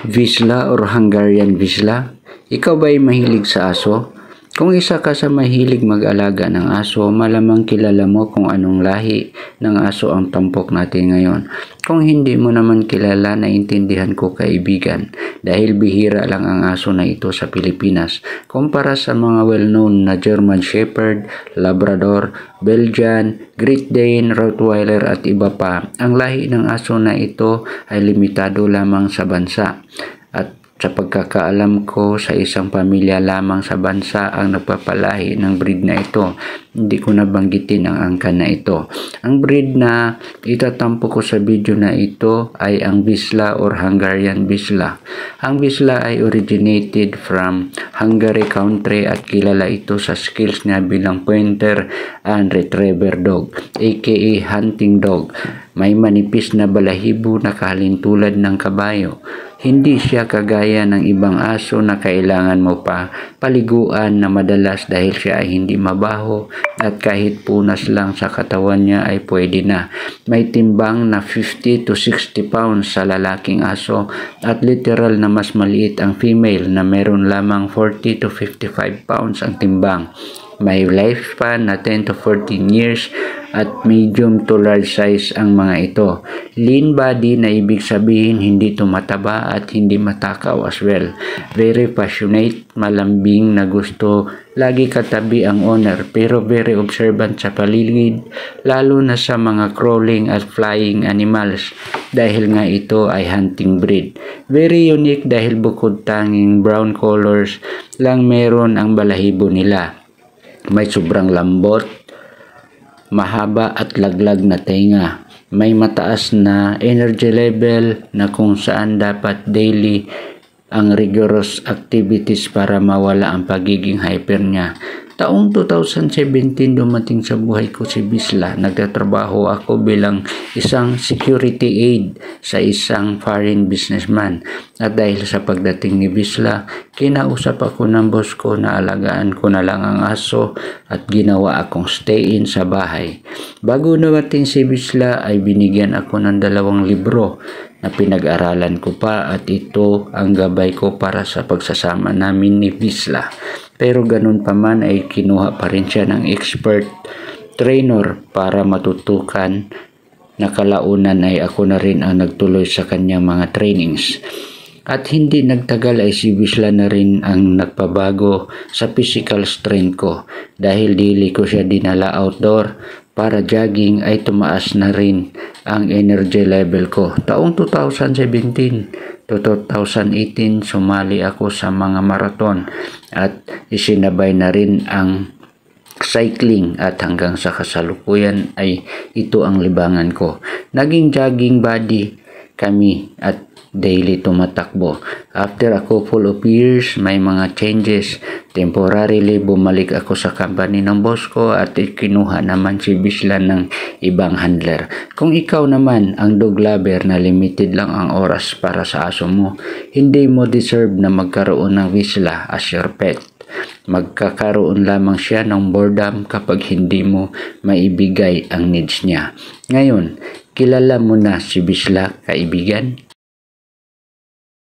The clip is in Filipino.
Vizsla or Hungarian Vizsla? Ikaw ba'y mahilig sa aso? Kung isa ka sa mahilig mag-alaga ng aso, malamang kilala mo kung anong lahi ng aso ang tampok natin ngayon. Kung hindi mo naman kilala, naintindihan ko kaibigan, dahil bihira lang ang aso na ito sa Pilipinas kumpara sa mga well-known na German Shepherd, Labrador, Belgian, Great Dane, Rottweiler at iba pa. Ang lahi ng aso na ito ay limitado lamang sa bansa. At sa pagkakaalam ko, sa isang pamilya lamang sa bansa ang nagpapalahi ng breed na ito. Hindi ko nabanggitin ang angkan na ito. Ang breed na itatampo ko sa video na ito ay ang Vizsla or Hungarian Vizsla. Ang Vizsla ay originated from Hungary country at kilala ito sa skills niya bilang pointer and retriever dog, aka hunting dog. May manipis na balahibo na kahalintulad ng kabayo. Hindi siya kagaya ng ibang aso na kailangan mo pa paliguan na madalas dahil siya ay hindi mabaho at kahit punas lang sa katawan niya ay pwede na. May timbang na 50 to 60 pounds sa lalaking aso at literal na mas maliit ang female na meron lamang 40 to 55 pounds ang timbang. May lifespan na 10 to 14 years at medium to large size ang mga ito. Lean body na ibig sabihin hindi tumataba at hindi matakaw as well. Very passionate, malambing na gusto lagi katabi ang owner pero very observant sa paligid lalo na sa mga crawling at flying animals dahil nga ito ay hunting breed. Very unique dahil bukod tanging brown colors lang meron ang balahibo nila. May sobrang lambot, mahaba at laglag na tenga. May mataas na energy level na kung saan dapat daily ang rigorous activities para mawala ang pagiging hyper niya. Taong 2017 dumating sa buhay ko si Vizsla. Nagtatrabaho ako bilang isang security aide sa isang foreign businessman. At dahil sa pagdating ni Vizsla, kinausap ako ng boss ko na alagaan ko na lang ang aso at ginawa akong stay-in sa bahay. Bago dumating si Vizsla ay binigyan ako ng 2 libro na pinag-aralan ko pa at ito ang gabay ko para sa pagsasama namin ni Vizsla. Pero ganun pa man ay kinuha pa rin siya ng expert trainer para matutukan na kalaunan ay ako na rin ang nagtuloy sa kanyang mga trainings. At hindi nagtagal ay si Vizsla na rin ang nagpabago sa physical strength ko dahil dili ko siya dinala outdoor para jogging ay tumaas na rin ang energy level ko. Taong 2017 to 2018 sumali ako sa mga marathon at isinabay na rin ang cycling at hanggang sa kasalukuyan ay ito ang libangan ko. Naging jogging body kami at daily tumatakbo. After a couple of years, may mga changes. Temporarily, bumalik ako sa company ng boss ko at kinuha naman si Vizsla ng ibang handler. Kung ikaw naman ang dog lover na limited lang ang oras para sa aso mo, hindi mo deserve na magkaroon ng Vizsla as your pet. Magkakaroon lamang siya ng boredom kapag hindi mo maibigay ang needs niya. Ngayon, kilala mo na si Vizsla, kaibigan?